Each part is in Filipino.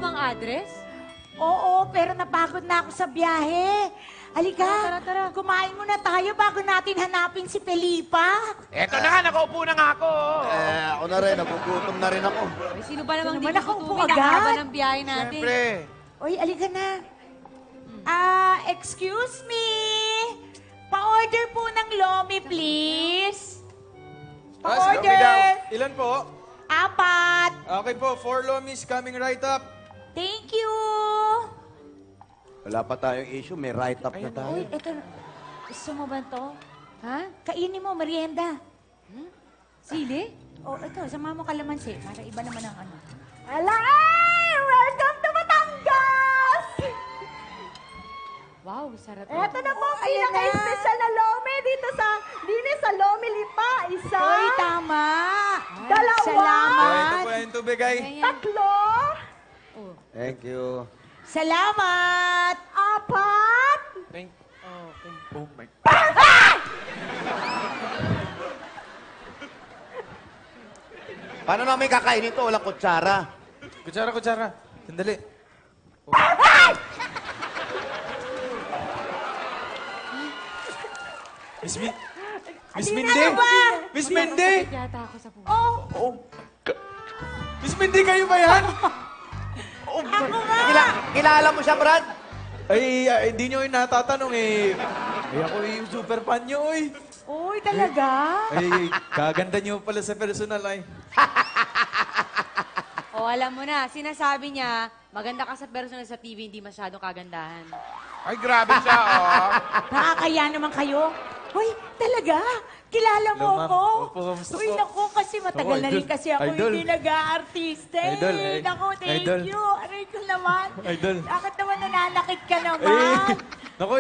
tamang address? Oo, pero napagod na ako sa biyahe. Halika, Tara. kumain muna tayo bago natin hanapin si Felipa. Eto na nga, nakaupo na nga ako. Ako na rin, nagugutom na rin ako. Ay, sino ba namang Ito naman, di nakaupo gugutumin na agad. haba ng biyahe natin? Siyempre. Oy, halika na. Excuse me. Pa-order po ng lomi, please. Lomi daw. Pa-order. Ilan po? 4. Okay po, 4 lomis coming right up. Thank you. Wala pa tayong issue, may write-up na tayo. Uy, eto. Gusto mo ba to? Ha? Kainin mo, merienda. Sili? Oh, ito, sama mo kalamansi. Para iba naman ang ano. Alay! Welcome to Batangas! Wow, sarap. Eto na po, Ayan na. pinaka-special na lomi dito sa sa Lomi Lipa. Isa, Uy, tama. Dalawa. Ito Salamat. po yung tubig ay. tatlo, Thank you. Salamat. 4, Oh my... Paano namin kakainin ito? Walang kutsara. Kutsara. Sandali. Miss Mi... Miss Mindy! Miss Mindy! Yata ako sa puso. Oh. Miss Mindy, kayo ba yan? Kilala mo siya, Brad? Ay, hindi nyo yung natatanong eh. Ay, ako yung super fan nyo eh. Uy, talaga? Ay, kaganda nyo pala sa personal ay. O, alam mo na, sinasabi niya, maganda ka sa personal sa TV, hindi masyadong kagandahan. Ay, grabe siya, oh. Nakakaya naman kayo. Uy, talaga? Kilala mo Hello, ma'am. ako? Opo, kamusta Uy, po? naku, kasi matagal na rin idol. kasi ako Idol. hindi nag-aartista. Idol, Eh. Naku, thank idol. you. Aray ko naman. Idol. Bakit naman nananakit ka naman? Naku,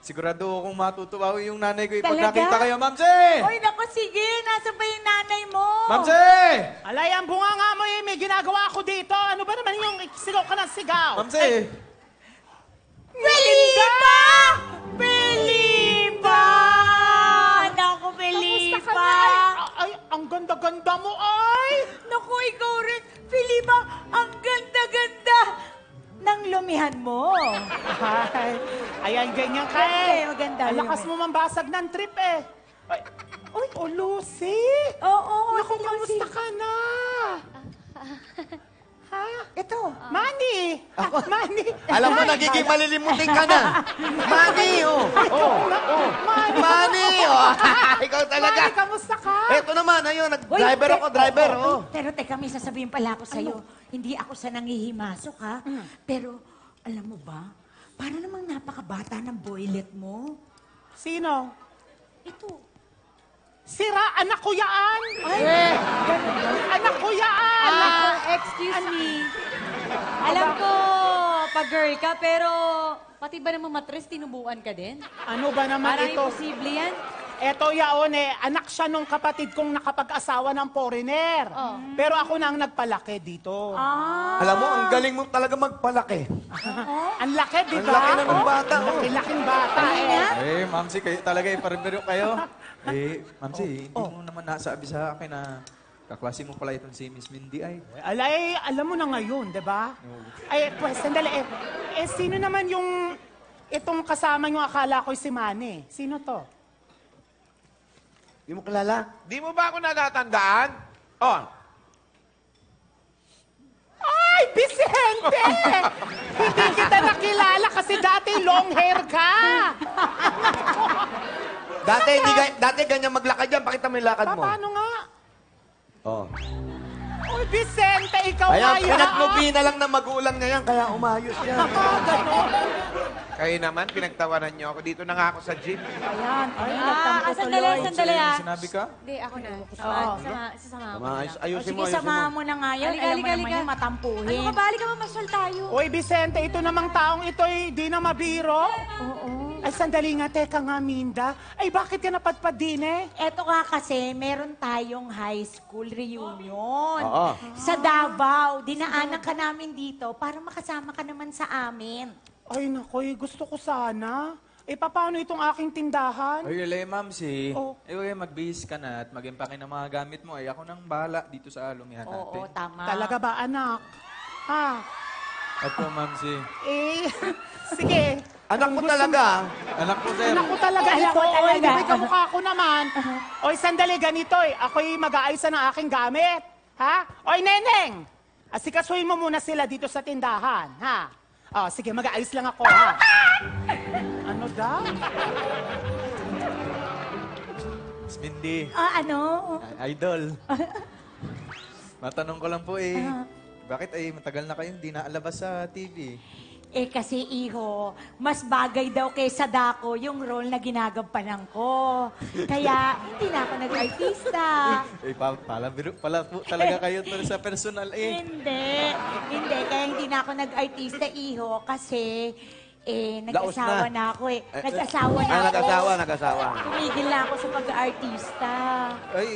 sigurado akong matutuwa yung nanay ko. Pag Talaga? nakita kayo, Mamsi! Uy, naku, sige. Nasa ba yung nanay mo? Mamsi! Alay, ang bunga nga mo eh, may ginagawa ako dito. Ano ba naman yung sigaw ka ng sigaw? Mamsi! Felipa! Felipa! Naku, Felipa! Ay, ang ganda-ganda mo ay! Naku, ikaw rin. Felipa, ang ganda-ganda ng lumihan mo. Ay, ayan, ganyan ka Siyempre, eh. maganda Ang lakas yun mo mambasag ng trip eh. Ay, Uy, oh, Lucy! oo, Naku, si Lucy. kamusta ka na? Ha? Ito. Manny! Manny! Alam mo, nagiging malilimutin ka na. Manny, Manny, Ikaw talaga. Manny, kamusta ka? Eto naman, ayun, driver ako, driver, Pero teka, may sasabihin pala ako sa'yo. Hindi ako sa nangihimasok, ha? Pero, alam mo ba, para namang napakabata ng boylet mo. Sino? Ito. Sira, anak ko yaan! Ay, Anak ko yaan! Excuse me. Alam ko, pag-girl ka, pero pati ba naman matres, tinubuan ka din? Ano ba naman Parang ito? imposible yan. Eto yaon eh, anak siya nung kapatid kong nakapag-asawa ng foreigner. Oh. Pero ako na ang nagpalaki dito. Alam mo, ang galing mo talaga magpalaki. Ang laki, di Ang ba? laki na ng bata, Laki-laking bata eh. Mamsi, kayo talaga eh, parang kayo. Mamsi, hindi mo naman nasabi sa akin na kaklase mo pala itong si Miss Mindy ay. Alay, alam mo na ngayon, di ba? Ay, pues, sandali eh. Sino naman yung itong kasama yung akala ko'y si Manny? Sino to? Hindi mo kilala? Di mo ba ako natatandaan? Oh, Ay, Vicente! Hindi kita nakilala kasi dati long hair ka. Dati ganyan maglakad yan. Pakita mo yung lakad mo. Paano nga? Oh. Uy, Vicente, ikaw Ayan, ay pinaglubi na lang ng magulang niya yan, kaya umayos yan. kayo naman, pinagtawanan niyo ako. Dito na nga ako sa gym. Ayan. Ay, nagtampo Sandali, tuloy. sandali May ah. sinabi ka? Hindi, ako na. Sasama Tama, ko. ayusin Sige, mo, ayusin samahan mo. mo na nga yun. Halika, Alam mo halika, naman halika. yung matampuhin. Ano ka ba? Halika mamasyal tayo. Uy, Vicente, ito namang taong ito ay di na mabiro. Oo. Ay, sandali nga, teka nga, Minda. Ay, bakit ka napadpad din eh? Eto nga kasi, meron tayong high school reunion. Oo. Sa Davao. Dinaanan ka namin dito para makasama ka naman sa amin. Ay, nakoy, gusto ko sana. Eh, paano itong aking tindahan? Ay, alay, Mamsi. Oh. Ay, magbihis ka na at mag-impake ng mga gamit mo. Ay, ako nang bahala dito sa alumihan natin. Oo, tama. Talaga ba, anak? Ha? Opo, ma'am si. Eh, sige. Anak mo talaga. Anak ko, sir. Anak ko talaga Anak ito. ko talaga. Oy, di ba kamukha ko naman? Oy, sandali, ganito eh. Ako'y mag-aayos ng aking gamit. Ha? Oy, Neneng! Asikasuhin mo muna sila dito sa tindahan, ha? Oh, sige, mag-aayos lang ako, ha? Ano daw? Miss Mindy. Ano? Idol. Matanong ko lang po bakit matagal na kayong di naalabas sa TV? Kasi iho, mas bagay daw kaysa Dako yung role na ginagampanan ko. Kaya hindi na ako nag-artista. Pala po talaga kayo to sa personal Hindi. Kaya hindi na ako nag-artista, iho, kasi nag-asawa Laos na. na ako eh. Nag-asawa na ako. Nag-asawa. Tumigil na ako sa pag-artista. Ay,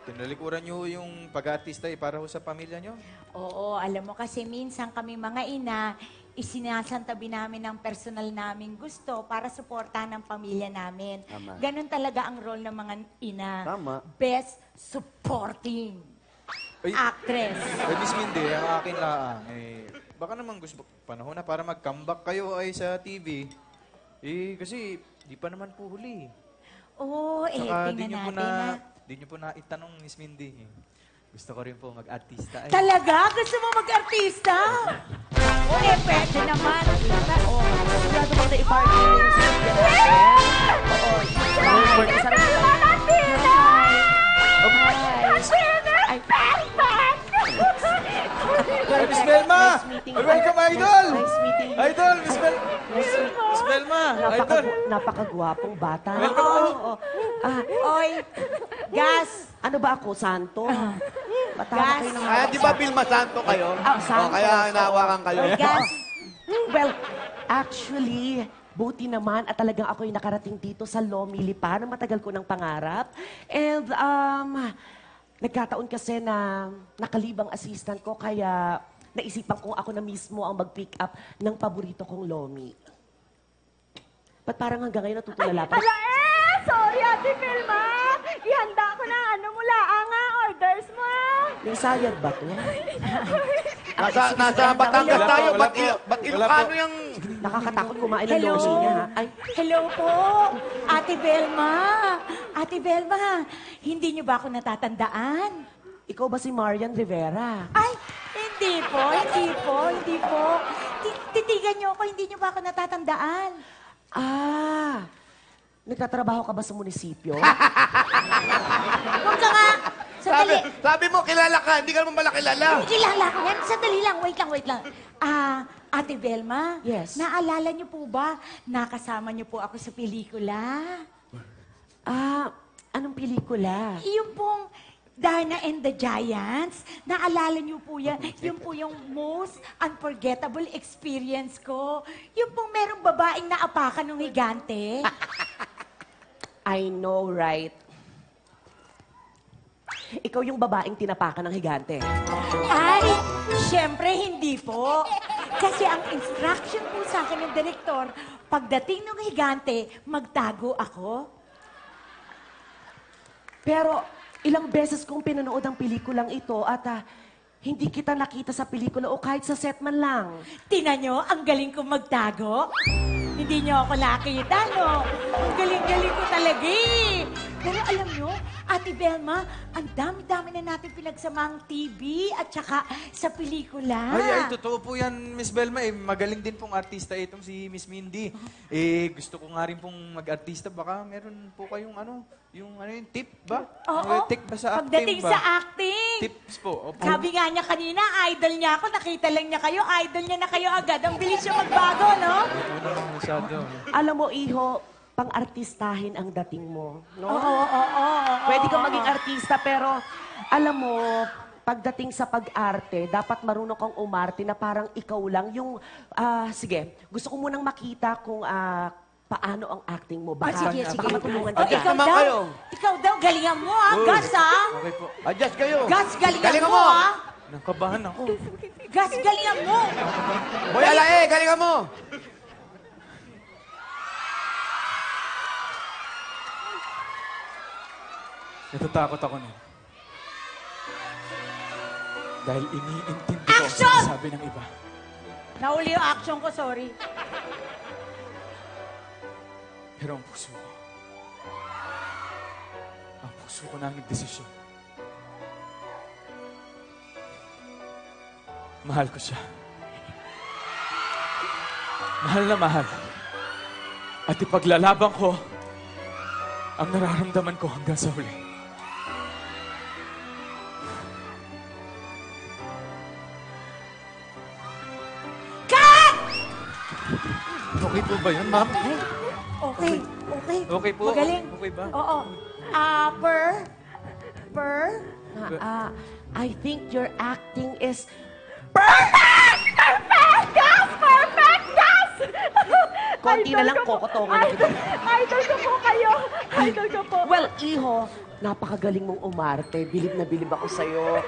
tinalikuran nyo yung pag-artista para ho sa pamilya nyo? Oo, alam mo kasi minsan kami mga ina, isinasantabi namin ang personal naming gusto para suportahan ang pamilya namin. Tama. Ganon talaga ang role ng mga ina. Tama. Best supporting Ay. actress. Miss Mindy, ang akin lang, baka naman gusto, panahon na para mag-comeback kayo sa TV. Kasi di pa naman po huli. Oo, Saka tingnan natin na. di nyo po na itanong, Miss Mindy. Gusto ko rin po mag-artista. Talaga? Gusto mo mag-artista? Pwede naman. Sigurado mo na i-partner yung sasya natin. Oo. Pwede sa Ay, Miss Belma! Welcome, Idol! Nice meeting you. Idol, Miss Belma! Idol! Napakagwapong bata. Welcome po. Oo. Oy, Gas! Ano ba ako, Santo? Bata Gas. kayo ng Kaya di ba Vilma Santo kayo? Santos. Kaya hinawakan kayo. Oy, Gas! Well, actually, buti naman at talagang ako'y nakarating dito sa Lomili pa na matagal ko ng pangarap. And, nagkataon kasi na nakalibang assistant ko kaya naisipan kong ako na mismo ang mag-pick up ng paborito kong Lomi. Ba't parang hanggang ngayon natutulala pa? Sorry, Ate Vilma. Ihanda ko na orders mo. Yung sayad ba to? Nasa Batangas Wala tayo. po, Ba't wala po. Ilocano yung... Nakakatakot kumain ng Hello? Lomi niya, ha? Ay, Hello po, Ate Belma. Ate Belma, hindi niyo ba ako natatandaan? ikaw ba si Marian Rivera? Ay, hindi po. Titigan niyo ako, hindi niyo ba ako natatandaan? Nagtatrabaho ka ba sa munisipyo? Huwag ka nga. Sandali. Sabi mo, kilala ka. Hindi ka naman pala kilala. Kilala ko yan. Sandali lang. Wait lang. Ate Belma, Yes. naalala niyo po ba, nakasama niyo po ako sa pelikula? Anong pelikula? Yung pong Darna and the Giants, naalala niyo po yan? Yung po yung most unforgettable experience ko. Yung pong merong babaeng naapakan ng higante. I know, right? Ikaw yung babaeng tinapakan ng higante. Ay, syempre hindi po. Kasi ang instruction po sa akin ng direktor, pagdating ng higante, magtago ako. Pero ilang beses kong pinanood ang pelikulang ito at hindi kita nakita sa pelikula o kahit sa set man lang. Tingnan nyo, ang galing kong magtago. Hindi nyo ako nakita, no? Ang galing-galing ko talaga eh. Pero alam nyo, Ate Belma, ang dami-dami na natin pinagsamang TV at saka sa pelikula. Ay, totoo po yan, Miss Belma. Magaling din pong artista itong si Miss Mindy. Gusto ko nga rin pong mag-artista. Baka meron po kayong yung tip ba? Oo. Tip ba sa acting Pagdating ba? sa acting. Tips po. Opo. Sabi nga niya kanina, idol niya ako. Nakita lang niya kayo, idol niya na kayo agad. Ang bilis niya magbago, no? Ito naman masyado. Alam mo, Iho, pang-artistahin ang dating mo. No? Oo. Pwede kang maging artista, pero alam mo, pagdating sa pag-arte, dapat marunong kang umarte na parang ikaw lang. Sige, gusto ko munang makita kung paano ang acting mo. Baka, Sige. baka matulungan O, kita. ikaw naman daw. kayo. Ikaw daw, galingan mo, ha? Gas, ha? Okay po. Adjust kayo. Gas, galingan Galingan mo, mo. ha? Nakabahan ako. Gas, galingan mo. Boy, alae, galingan mo. Natatakot ako na. Dahil iniintindi ko ang Action! sinasabi ng iba. Nauli yung action ko, sorry. Pero ang puso ko na ang nagdesisyon. Mahal ko siya. Mahal na mahal. At ipaglalaban ko ang nararamdaman ko hanggang sa huli. Okay po ba yun, ma'am? Okay, okay. Okay po? Magaling. Okay ba? Oo. Per? I think your acting is... Perfect! Yes! Perfect! Yes! Konti na lang, Idol ko po. kokotongan na kita. Idol ko po kayo. Idol ko po. Well, Iho, napakagaling mong umarte. Bilib na bilib ako sa'yo.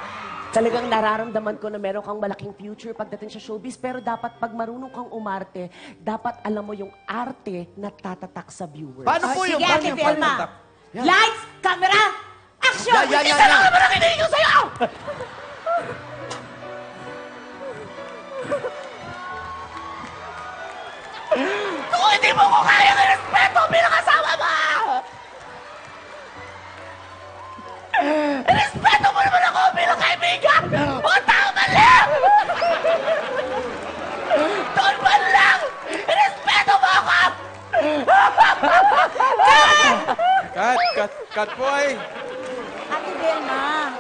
Talagang nararamdaman ko na meron kang malaking future pagdating sa showbiz, pero dapat pag marunong kang umarte, dapat alam mo yung arte na tatatak sa viewers. Paano po yung... Sige, Ate Velma. Yan. Lights, camera, action! Yan. Isa lang naman ang hinihingi ko sa'yo! Kung hindi mo ko kaya ng respeto bilang asawa mo! Respeto mo naman ako bilang kaibigan! Huwag tao mali! Doon man lang! Respeto mo ako! Cut po ay! Ate Velma.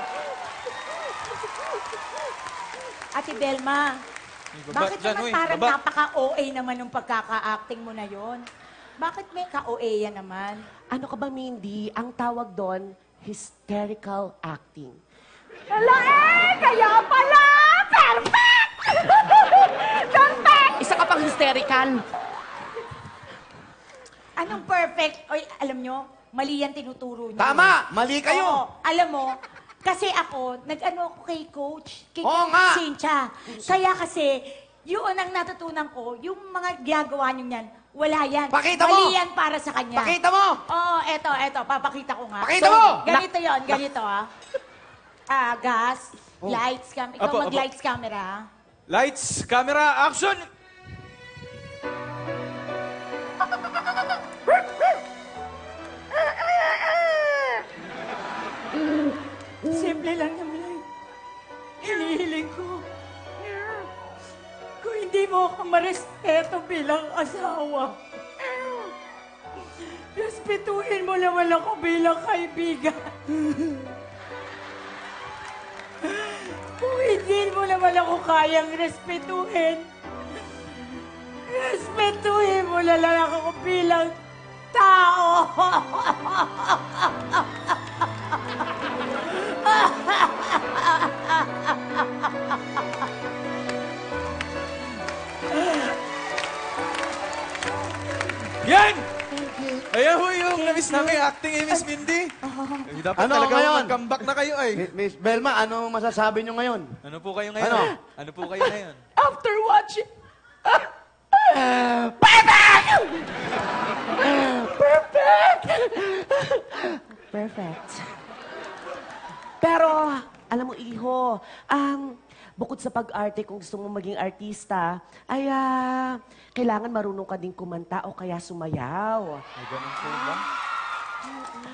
Ate Velma. Bakit Dyan, naman uy, parang baba. napaka-OA naman ng pagkaka-acting mo na yon? Bakit may ka-OA yan naman? Ano ka ba, Mindy? Ang tawag doon, hysterical acting. Hala kaya pala! Perfect! Perfect! Isa ka pang hysterical. Anong perfect? Oy, alam nyo, mali yan tinuturo nyo. Tama! Mali Oo, kayo! alam mo, kasi ako, nag-ano ako kay Coach, kay Oo nga! Cynthia. Kaya kasi, yun ang natutunan ko, yung mga ginagawa nyo yan, wala yan. Pakita mo! Mali yan para sa kanya. Pakita mo! Oo, eto, papakita ko nga. Pakita mo! Ganito yon, ganito gas, lights, ikaw Apo, apo. mag-lights camera. Lights, camera, action! Simple lang naman. Hinihiling ko. Kung hindi mo ako marespeto bilang asawa, respetuhin mo naman ako bilang kaibigan. Kung hindi mo naman ako kayang respetuhin, respetuhin mo na lang ako bilang tao. Yan! Ayan ho yung na-miss namin acting ni Miss Mindy. Eh, dapat Ano talaga ngayon? mag-comeback na kayo ay. Miss Belma, ano masasabi nyo ngayon? Ano po kayo ngayon? Ano? Ano po kayo ngayon? After watching... Perfect! Perfect! Perfect. Pero, alam mo, Iho, bukod sa pag-arte, kung gusto mo maging artista, ay kailangan marunong ka din kumanta o kaya sumayaw. Ay, ganun po ba?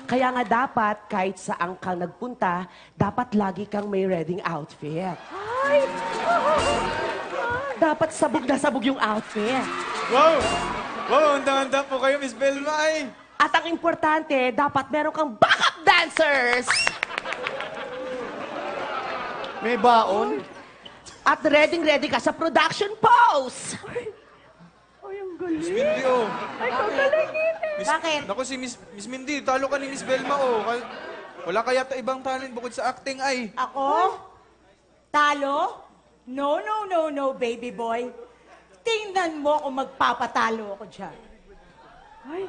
Kaya nga dapat, kahit saan kang nagpunta, dapat lagi kang may reading outfit. Dapat sabog na sabog yung outfit. Wow! Wow, handa-handa po kayo, Miss Belma ay. At ang importante, dapat meron kang backup dancers! May baon? At ready ka sa production pose! Ay, ang galing. Miss Mindy, oh. Ay, kagalingin. Bakit? Naku, si Miss Mindy, talo ka ni Miss Belma, oh. Wala kaya ibang talent bukod sa acting ay. Ako? Talo? No, baby boy. Tingnan mo kung magpapatalo ako dyan. Ay,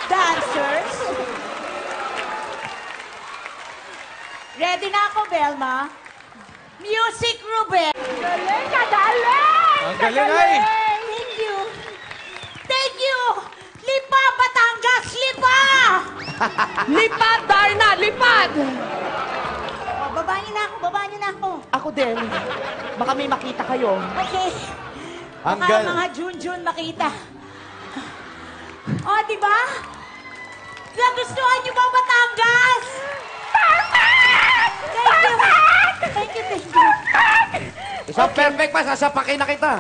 Dancers? Ready na ako, Belma. Music, Ruben. galing ka, galing! Ang galing ay! Thank you. Thank you. Lipa, Batangas, lipa! Lipad, Darna! Lipad! Oh, baba niyo na ako, baba niyo na ako. Ako din. Baka may makita kayo. Okay. Ang Baka gal- mga Jun-Jun makita. Oh, di ba? Nagustuhan niyo ba Batangas? Perfect! Thank you. Thank you, thank you. Isang perfect pa, sasapakin na kita.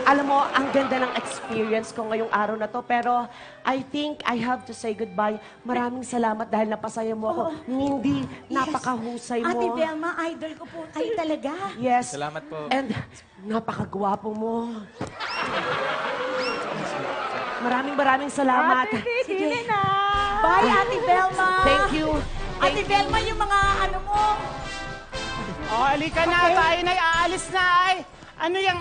Alam mo, ang ganda ng experience ko ngayong araw na to, pero I think I have to say goodbye. Maraming salamat dahil napasaya mo ako. Mindy, napakahusay mo. Ate Velma, idol ko po kayo talaga. Yes. Salamat po. And napakagwapo mo. Maraming salamat. Sige na. Bye, Ate Velma. Thank you. Ate Velma, yung mga ano mo. Oh, halika na. Tayo na'y aalis na ay. Ano yung...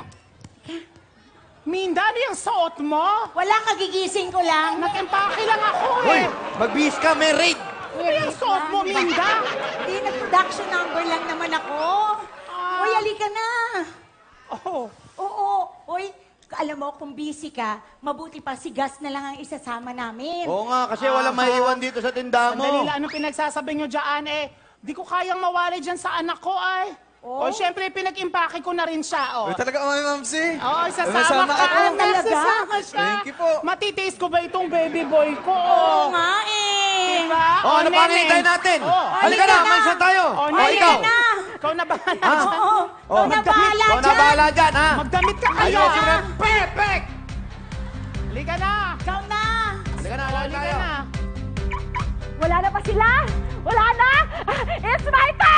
Minda, ano yung suot mo? Walang kagigising ko lang. Nag-empake lang ako Hoy, eh. magbihis ka, may raid. Ano yung suot mo, Minda? Hindi, nag-production number lang naman ako. Uy, halika na. Oh, Oo. Uy, alam mo, kung busy ka, mabuti pa si Gus na lang ang isasama namin. Oo nga, kasi walang maiwan dito sa tindahan mo. sandali lang. Anong pinagsasabi nyo dyan eh? Di ko kayang mawali dyan sa anak ko ay. Oh. O, syempre, pinag-impake ko na rin siya, oh. Uy, talaga, Mami Mamsi. Oo, Masama isasama ka. ako. Talaga? Isasama siya. Thank you po. Matitiis ko ba itong baby boy ko? Oo nga eh. Diba? Oh, ano pa ang Neneng. hinihintay natin? Oh, Halika na, mansa tayo. Oh, Oh, Neneng. ikaw. na. Ikaw na ba? Ha? Oo. Ikaw na bahala Ikaw na dyan. bahala dyan, ha? Magdamit ka kayo, Ayos, ha? perfect! Halika na. Ikaw na. Halika na, Oh, halika halika tayo. na. Wala na pa sila? Wala na? It's my time!